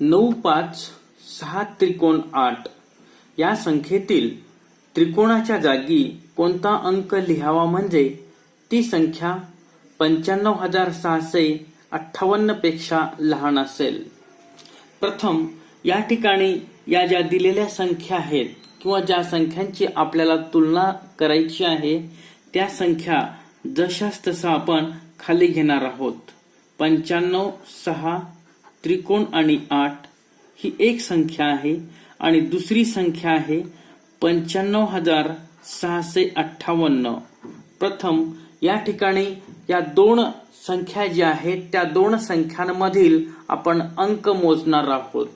9 5 6 त्रिकोण 8 या संख्येतील त्रिकोणाच्या जागी कोणता अंक लिहावा म्हणजे ती संख्या 95,658 पेक्षा लहान असेल. प्रथम या ठिकाणी या ज्या दिलेल्या संख्या आहेत किंवा ज्या संख्यांची आपल्याला तुलना करायची आहे त्या संख्या जशास तसा आपण खाली घेणार आहोत. 95, 6 त्रिकोण आणि 8 ही एक संख्या आहे आणि दुसरी संख्या आहे 95,658. प्रथम या ठिकाणी या दोन संख्या ज्या आहेत त्या दोन संख्यांमधील आपण अंक मोजणार आहोत.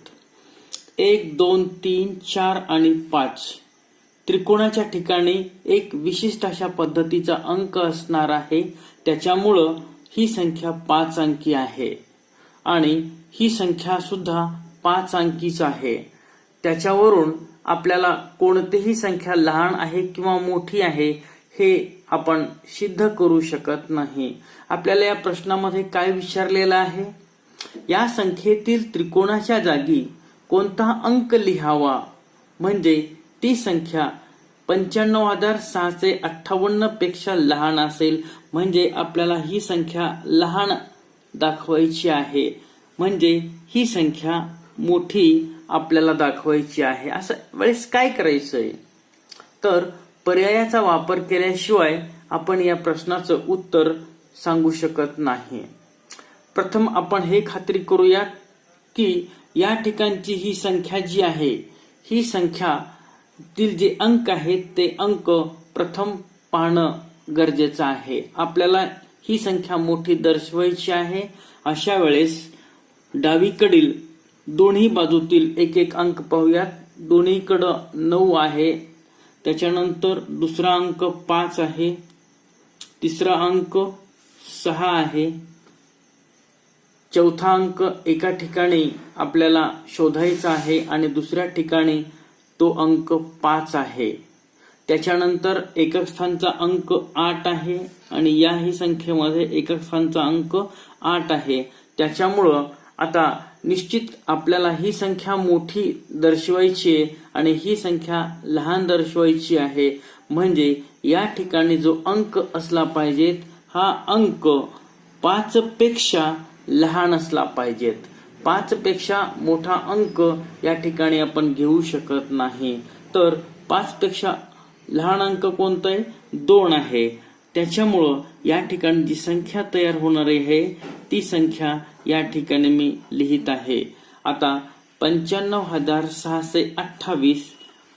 1 2 3 4 आणि 5 त्रिकोणाच्या ठिकाणी एक विशिष्ट अशा पद्धतीचा अंक असणार आहे. त्याच्यामुळं ही संख्या 5 अंकी आहे आणि ही संख्या सुद्धा 5 अंकीच आहे. त्याच्यावरून आपल्याला कोणतीही संख्या लहान आहे किंवा मोठी आहे हे आपण सिद्ध करू शकत नाही. आपल्याला या प्रश्नामध्ये काय विचारलेलं आहे, या संख्येतील त्रिकोणाच्या जागी कोणता अंक लिहावा म्हणजे ती संख्या 95,658 पेक्षा लहान असेल. म्हणजे आपल्याला ही संख्या लहान दाखवायची आहे, म्हणजे ही संख्या मोठी आपल्याला दाखवायची आहे. असं वेळेस काय करायचंय तर पर्यायाचा वापर केल्याशिवाय आपण या प्रश्नाचं उत्तर सांगू शकत नाही. प्रथम आपण हे खात्री करूया की या ठिकाणची ही संख्या जी आहे ही संख्या तील जे अंक आहेत ते अंक प्रथम पाहणं गरजेचं आहे. आपल्याला ही संख्या मोठी दर्शवायची आहे. अशा वेळेस डावीकडील दोन्ही बाजूतील एक एक अंक पाहूयात. दोन्हीकडं 9 आहे, त्याच्यानंतर दुसरा अंक 5 आहे, तिसरा अंक 6 आहे, चौथा अंक एका ठिकाणी आपल्याला शोधायचा आहे आणि दुसऱ्या ठिकाणी तो अंक 5 आहे. त्याच्यानंतर एकक स्थानचा अंक 8 आहे आणि याही संख्येमध्ये एकक स्थानचा अंक 8 आहे. त्याच्यामुळं आता निश्चित आपल्याला ही संख्या मोठी दर्शवायची आहे आणि ही संख्या लहान दर्शवायची आहे. म्हणजे या ठिकाणी जो अंक असला पाहिजेत हा अंक 5 पेक्षा लहान असला पाहिजेत. 5 पेक्षा मोठा अंक या ठिकाणी आपण घेऊ शकत नाही. तर 5 पेक्षा लहान अंक कोणता आहे, 2 आहे. त्याच्यामुळं या ठिकाणी जी संख्या तयार होणार आहे ती संख्या या ठिकाणी मी लिहित आहे. आता 95,628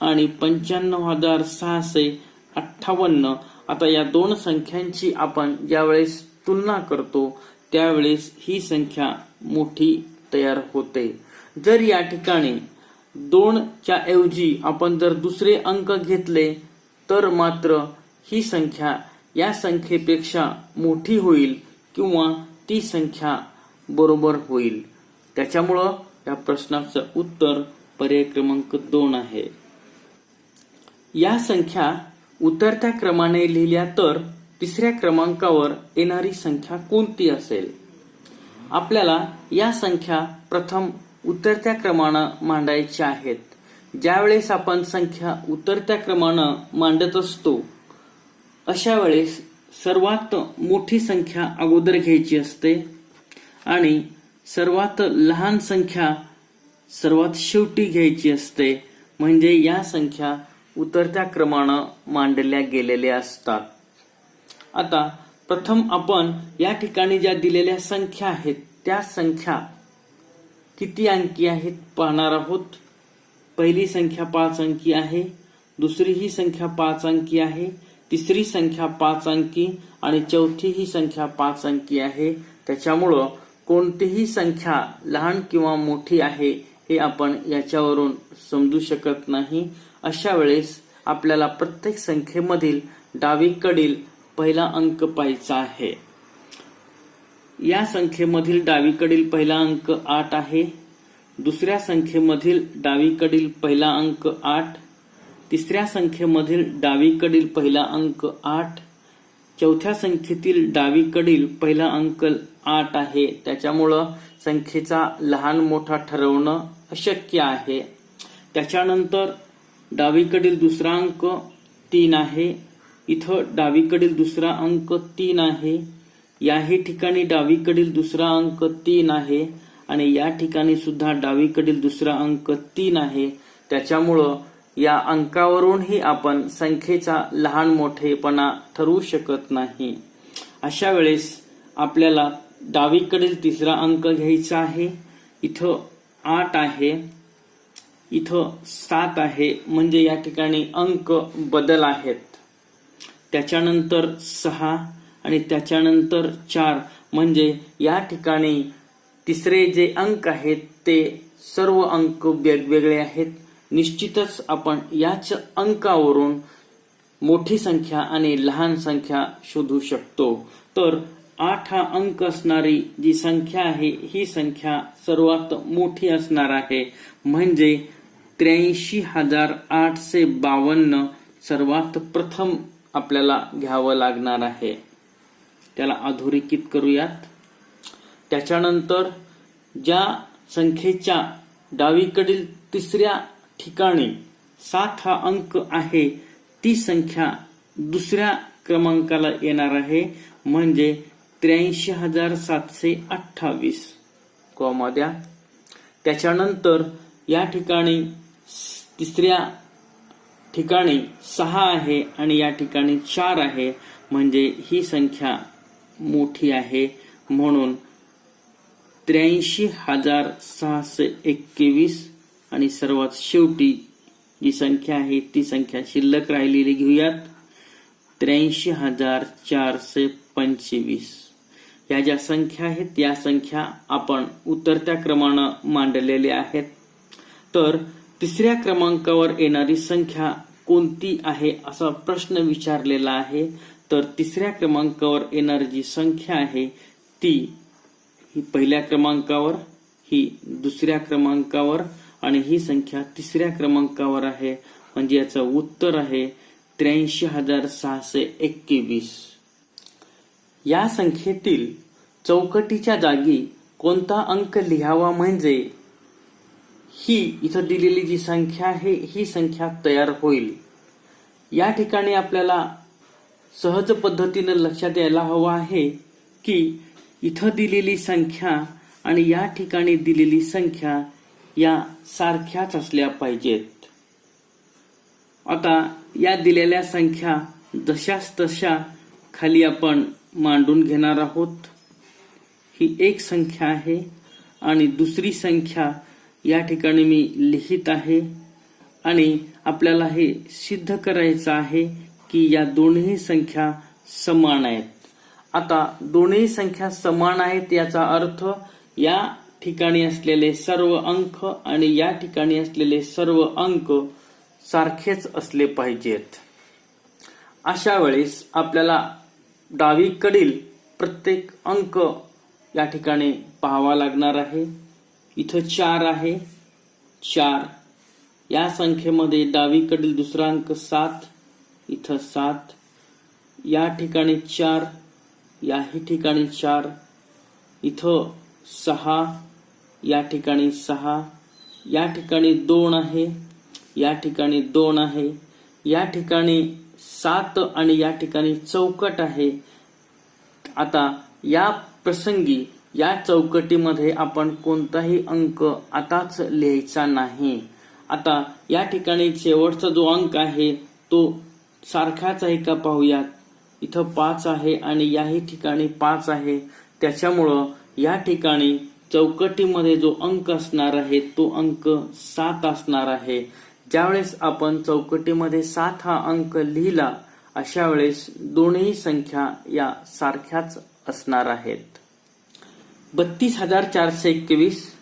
आणि 95,658 आता या दोन संख्यांची आपण ज्यावेळेस तुलना करतो त्यावेळेस ही संख्या मोठी तयार होते. जर या ठिकाणी 2च्या ऐवजी आपण जर दुसरे अंक घेतले तर मात्र ही संख्या या संख्येपेक्षा मोठी होईल किंवा ती संख्या बरोबर होईल. त्याच्यामुळं या प्रश्नाचं उत्तर पर्याय क्रमांक 2 आहे. या संख्या उतरत्या क्रमाने लिहिल्या तर तिसऱ्या क्रमांकावर येणारी संख्या कोणती असेल. आपल्याला या संख्या प्रथम उतरत्या क्रमानं मांडायच्या आहेत. ज्यावेळेस आपण संख्या उतरत्या क्रमानं मांडत असतो अशा वेळेस सर्वात मोठी संख्या अगोदर घ्यायची असते आणि सर्वात लहान संख्या सर्वात शेवटी घ्यायची असते. म्हणजे या संख्या उतरत्या क्रमानं मांडल्या गेलेल्या असतात. आता प्रथम आपण या ठिकाणी ज्या दिलेल्या संख्या आहेत त्या संख्या किती अंकी आहेत पाहणार आहोत. पहिली संख्या 5 अंकी आहे, दुसरी ही संख्या 5 अंकी आहे, तिसरी संख्या 5 अंकी आणि चौथी ही संख्या 5 अंकी आहे. त्याच्यामुळं कोणतीही संख्या लहान किंवा मोठी आहे हे आपण याच्यावरून समजू शकत नाही. अशा वेळेस आपल्याला प्रत्येक संख्येमधील डावीकडील पहिला अंक पाहायचा आहे. या संख्येमधील डावीकडील पहिला अंक 8 आहे, दुसऱ्या संख्येमधील डावीकडील पहिला अंक 8, तिसऱ्या संख्येमधील डावीकडील पहिला अंक 8, चौथ्या संख्येतील डावीकडील पहिला अंक 8 आहे. त्याच्यामुळं संख्येचा लहान मोठा ठरवणं अशक्य आहे. त्याच्यानंतर डावीकडील दुसरा अंक 3 आहे. इथं डावीकडील दुसरा अंक 3 आहे. याही ठिकाणी डावीकडील दुसरा अंक 3 आहे आणि या ठिकाणी सुद्धा डावीकडील दुसरा अंक 3 आहे. त्याच्यामुळं या अंकावरूनही आपण संख्येचा लहान मोठेपणा ठरवू शकत नाही. अशा वेळेस आपल्याला डावीकडील तिसरा अंक घ्यायचा आहे. इथं 8 आहे, इथं 7 आहे, म्हणजे या ठिकाणी अंक बदल आहेत. त्याच्यानंतर 6 आणि त्याच्यानंतर 4, म्हणजे या ठिकाणी तिसरे जे अंक आहेत ते सर्व अंक वेगवेगळे आहेत. निश्चितच आपण याच अंकावरून मोठी संख्या आणि लहान संख्या शोधू शकतो. तर 8 हा अंक असणारी जी संख्या आहे ही संख्या सर्वात मोठी असणार आहे, म्हणजे 83,852 सर्वात प्रथम आपल्याला घ्यावं लागणार आहे. त्याला अधोरेखित करूयात. त्याच्यानंतर ज्या संख्येच्या डावीकडील तिसऱ्या ठिकाणी 7 हा अंक आहे ती संख्या दुसऱ्या क्रमांकाला येणार आहे, म्हणजे 83,728 कॉमा द्या. त्याच्यानंतर या ठिकाणी तिसऱ्या ठिकाणी 6 आहे आणि या ठिकाणी 4 आहे, म्हणजे ही संख्या मोठी आहे, म्हणून 83,621 आणि सर्वात शेवटी जी संख्या आहे ती संख्या शिल्लक राहिलेली घेऊयात, 83,425. या ज्या संख्या आहेत या संख्या आपण उतरत्या क्रमानं मांडलेल्या आहेत. तर तिसऱ्या क्रमांकावर येणारी संख्या कोणती आहे असा प्रश्न विचारलेला आहे. तर तिसऱ्या क्रमांकावर येणारी जी संख्या आहे ती ही पहिल्या क्रमांकावर, ही दुसऱ्या क्रमांकावर आणि ही संख्या तिसऱ्या क्रमांकावर आहे, म्हणजे याचं उत्तर आहे 83,621. या संख्येतील चौकटीच्या जागी कोणता अंक लिहावा, म्हणजे ही इथं दिलेली जी संख्या आहे ही संख्या तयार होईल. या ठिकाणी आपल्याला सहज पद्धतीने लक्षात यायला हवं आहे की इथं दिलेली संख्या आणि या ठिकाणी दिलेली संख्या या सारख्याच असल्या पाहिजेत. आता या दिलेल्या संख्या जशाच तशा खाली आपण मांडून घेणार आहोत. ही एक संख्या आहे आणि दुसरी संख्या या ठिकाणी मी लिहित आहे आणि आपल्याला हे सिद्ध करायचं आहे की या दोन्ही संख्या समान आहेत. आता दोन्ही संख्या समान आहेत याचा अर्थ या ठिकाणी असलेले सर्व अंक आणि या ठिकाणी असलेले सर्व अंक सारखेच असले पाहिजेत. अशा वेळेस आपल्याला डावीकडील प्रत्येक अंक या ठिकाणी पाहावा लागणार आहे. इथं 4 आहे, 4 या संख्येमध्ये डावीकडील दुसरा अंक 7, इथं 7, या ठिकाणी 4, याही ठिकाणी 4, इथं 6, या ठिकाणी 6, या ठिकाणी 2 आहे, या ठिकाणी 2 आहे, या ठिकाणी 7 आणि या ठिकाणी चौकट आहे. आता या प्रसंगी या चौकटीमध्ये आपण कोणताही अंक आताच लिहायचा नाही. आता या ठिकाणी शेवटचा जो अंक आहे तो सारखाच आहे का पाहूयात. इथं 5 आहे आणि याही ठिकाणी 5 आहे, त्याच्यामुळं या ठिकाणी चौकटीमध्ये जो अंक असणार आहे तो अंक 7 असणार आहे. ज्यावेळेस आपण चौकटीमध्ये 7 हा अंक लिहिला अशा वेळेस दोन्ही संख्या या सारख्याच असणार आहेत. 32,421,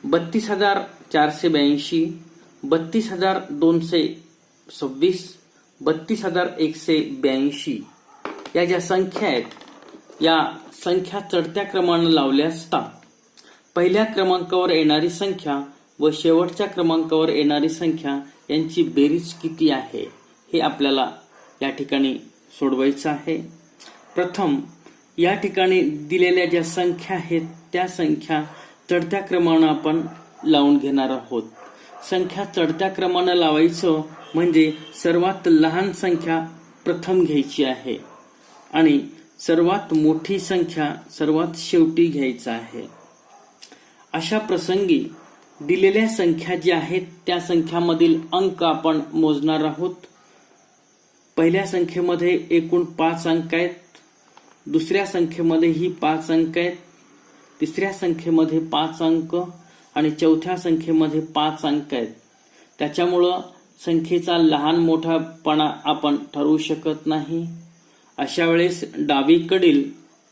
32,482, 32,226, 32,182 या ज्या संख्या आहेत या संख्या चढत्या क्रमानं लावल्या असता पहिल्या क्रमांकावर येणारी संख्या व शेवटच्या क्रमांकावर येणारी संख्या यांची बेरीज किती आहे हे आपल्याला या ठिकाणी सोडवायचं आहे. प्रथम या ठिकाणी दिलेल्या ज्या संख्या आहेत त्या संख्या चढत्या क्रमानं आपण लावून घेणार आहोत. संख्या चढत्या क्रमानं लावायचं म्हणजे सर्वात लहान संख्या प्रथम घ्यायची आहे आणि सर्वात मोठी संख्या सर्वात शेवटी घ्यायचं आहे. अशा प्रसंगी दिलेल्या संख्या ज्या आहेत त्या संख्यामधील अंक आपण मोजणार आहोत. पहिल्या संख्येमध्ये एकूण 5 अंक आहेत, दुसऱ्या संख्येमध्येही 5 अंक आहेत, तिसऱ्या संख्येमध्ये 5 अंक आणि चौथ्या संख्येमध्ये 5 अंक आहेत. त्याच्यामुळं संख्येचा लहान मोठापणा आपण ठरवू शकत नाही. अशा वेळेस डावीकडील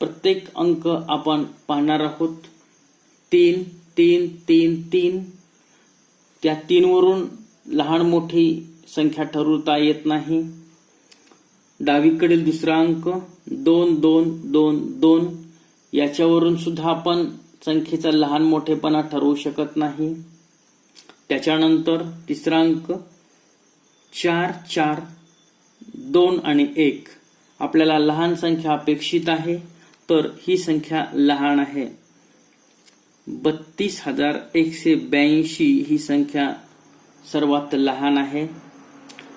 प्रत्येक अंक आपण पाहणार आहोत. 3 3 3 3. त्या 3 वरून लहान मोठी संख्या ठरवता येत नाही. डावीकडील दुसरा अंक 2 2 2 2. याच्यावरून सुद्धा आपण संख्येचा लहान मोठेपणा ठरवू शकत नाही. त्याच्यानंतर तिसरा अंक 4 4 2 आणि 1. आपल्याला लहान संख्या अपेक्षित आहे तर ही संख्या लहान आहे. 32,182 ही संख्या सर्वात लहान आहे.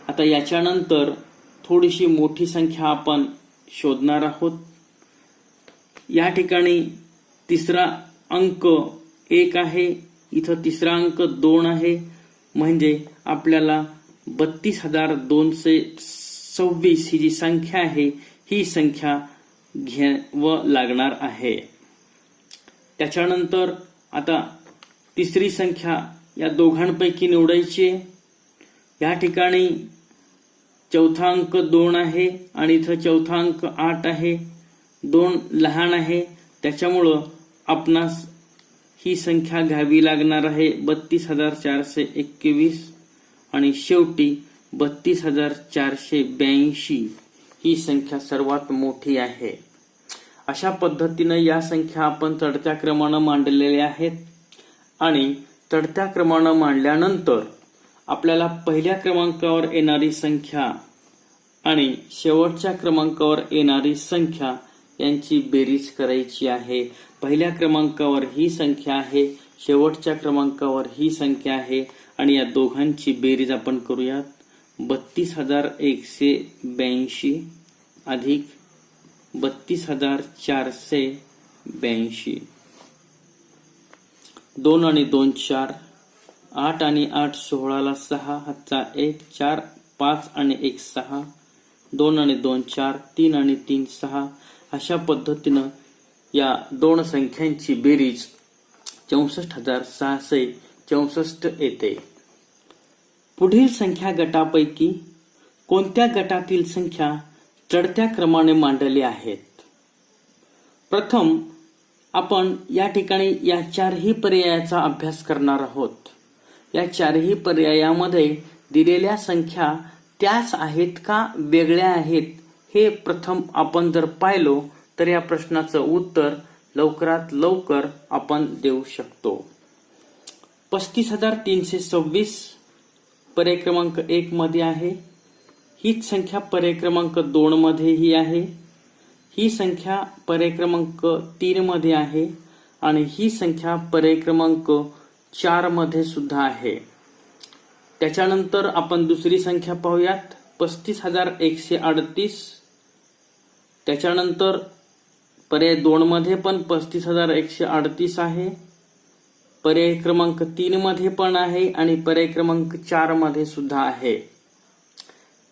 आता याच्यानंतर थोडीशी मोठी संख्या आपण शोधणार आहोत. या ठिकाणी तिसरा अंक 1 आहे, इथं तिसरा अंक 2 आहे, म्हणजे आपल्याला 32,226 ही जी संख्या आहे ही संख्या घ्यावं लागणार आहे. त्याच्यानंतर आता तिसरी संख्या या दोघांपैकी निवडायची. या ठिकाणी चौथा अंक 2 आहे आणि इथं चौथा अंक 8 आहे. 2 लहान आहे, त्याच्यामुळं आपणास ही संख्या घ्यावी लागणार आहे 32,421 आणि शेवटी 32,482 ही संख्या सर्वात मोठी आहे. अशा पद्धतीनं या संख्या आपण चढत्या क्रमानं मांडलेल्या आहेत आणि चढत्या क्रमानं मांडल्यानंतर आपल्याला पहिल्या क्रमांकावर येणारी संख्या आणि शेवटच्या क्रमांकावर येणारी संख्या यांची बेरीज करायची आहे. पहिल्या क्रमांकावर ही संख्या आहे, शेवटच्या क्रमांकावर ही संख्या आहे आणि या दोघांची बेरीज आपण करूयात. 32,182 अधिक 32,482. 2 आणि 2 4, 8 आणि 8 16ला 6, हातचा 1 4, 5 आणि 1 6, 2 आणि 2 4, 3 आणि 3 6. अशा पद्धतीनं या दोन संख्यांची बेरीज 64,664 येते. पुढील संख्या गटापैकी कोणत्या गटातील संख्या चढत्या क्रमाने मांडल्या आहेत? प्रथम आपण या ठिकाणी या चारही पर्यायाचा अभ्यास करणार आहोत. या चारही पर्यायामध्ये दिलेल्या संख्या त्याच आहेत का वेगळ्या आहेत हे प्रथम आपण जर पाहिलो तर या प्रश्नाचं उत्तर लवकरात लवकर आपण देऊ शकतो. 35,326 पर्याय क्रमांक 1 मध्ये आहे. हीच संख्या पर्याय क्रमांक 2 मध्येही आहे. ही संख्या पर्याय क्रमांक 3 मध्ये आहे आणि ही संख्या पर्याय क्रमांक 4 मध्ये सुद्धा आहे. त्याच्यानंतर आपण दुसरी संख्या पाहूयात 35,138. त्याच्यानंतर पर्याय 2 मध्ये पण 35,138 आहे. पर्याय क्रमांक 3 मध्ये पण आहे आणि पर्याय क्रमांक 4 मध्ये सुद्धा आहे.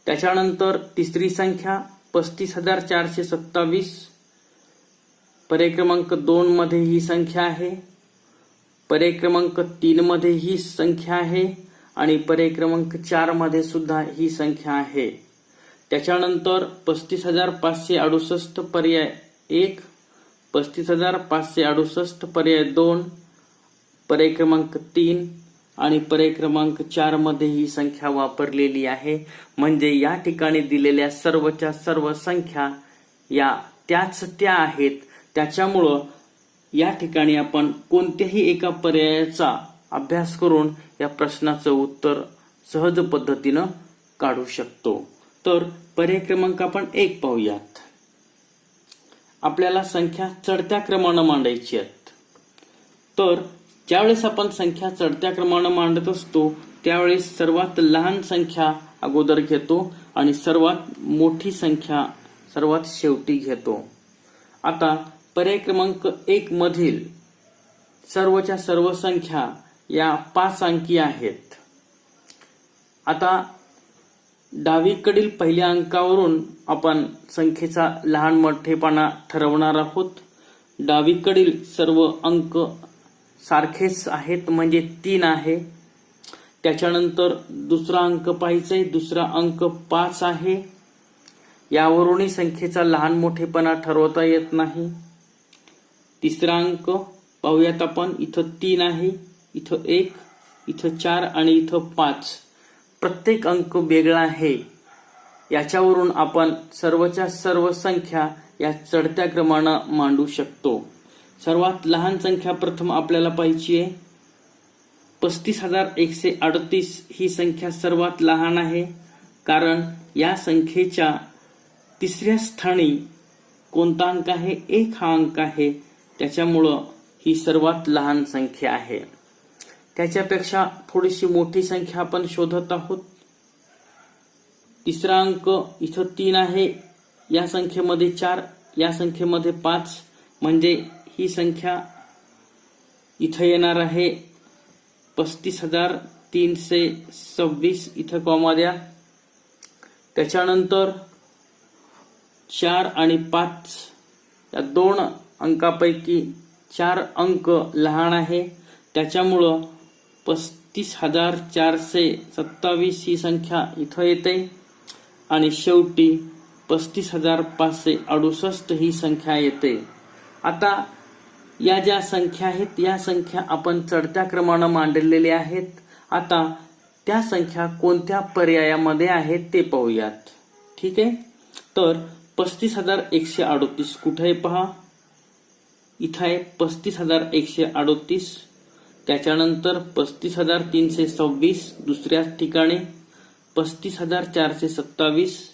त्याच्यानंतर तिसरी संख्या 35,427. पर्याय क्रमांक 2 मध्ये ही संख्या आहे. पर्याय क्रमांक 3 मध्ये ही संख्या आहे आणि पर्याय क्रमांक 4 मध्ये सुद्धा ही संख्या आहे. त्याच्यानंतर 35,568 पर्याय 1, 35,568 पर्याय 2, पर्याय क्रमांक 3 आणि पर्याय क्रमांक 4 मध्ये ही संख्या वापरलेली आहे. म्हणजे या ठिकाणी दिलेल्या सर्वच्या सर्व संख्या या त्याच त्या आहेत. त्याच्यामुळं या ठिकाणी आपण कोणत्याही एका पर्यायाचा अभ्यास करून या प्रश्नाचं उत्तर सहज पद्धतीनं काढू शकतो. तर पर्याय क्रमांक आपण 1 पाहूयात. आपल्याला संख्या चढत्या क्रमानं मांडायची आहेत. तर ज्यावेळेस आपण संख्या चढत्या क्रमानं मांडत असतो त्यावेळेस सर्वात लहान संख्या अगोदर घेतो आणि सर्वात मोठी संख्या सर्वात शेवटी घेतो. आता पर्याय क्रमांक 1 मधील सर्वच्या सर्व संख्या या 5 अंकी आहेत. आता डावीकडील पहिल्या अंकावरून आपण संख्येचा लहान मोठेपणा ठरवणार आहोत. डावीकडील सर्व अंक सारखेच आहेत म्हणजे 3 आहे. त्याच्यानंतर दुसरा अंक पाहायचाय, दुसरा अंक 5 आहे. यावरूनही संख्येचा लहान मोठेपणा ठरवता येत नाही. तिसरा अंक पाहूयात आपण, इथं 3 आहे, इथं 1, इथं 4 आणि इथं 5. प्रत्येक अंक वेगळा आहे. याच्यावरून आपण सर्वच्या सर्व संख्या या चढत्या क्रमानं मांडू शकतो. सर्वात लहान संख्या प्रथम आपल्याला पाहिजे आहे. 35,138 ही संख्या सर्वात लहान आहे, कारण या संख्येच्या तिसऱ्या स्थानी कोणता अंक आहे? 1 हा अंक आहे. त्याच्यामुळं ही सर्वात लहान संख्या आहे. त्याच्यापेक्षा थोडीशी मोठी संख्या आपण शोधत आहोत. तिसरा अंक इथं 3 आहे, या संख्येमध्ये 4, या संख्येमध्ये 5, म्हणजे ही संख्या इथं येणार आहे 35,326. इथं कॉमा द्या. त्याच्यानंतर 4 आणि 5 या 2 अंकापैकी 4 अंक लहान आहे. त्याच्यामुळं 35,427 ही संख्या इथं येते आणि शेवटी 35,568 ही संख्या येते. आता या ज्या संख्या आहेत या संख्या आपण चढत्या क्रमानं मांडलेल्या आहेत. आता त्या संख्या कोणत्या पर्यायामध्ये आहेत ते पाहूयात. ठीक आहे, तर 35,138 कुठे आहे पहा, इथं आहे 35,138. त्याच्यानंतर 35,326 दुसऱ्या ठिकाणी, 35,427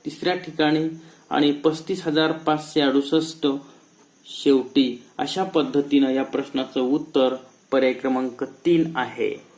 तिसऱ्या ठिकाणी आणि 35,568 शेवटी. अशा पद्धतीनं या प्रश्नाचं उत्तर पर्याय क्रमांक 3 आहे.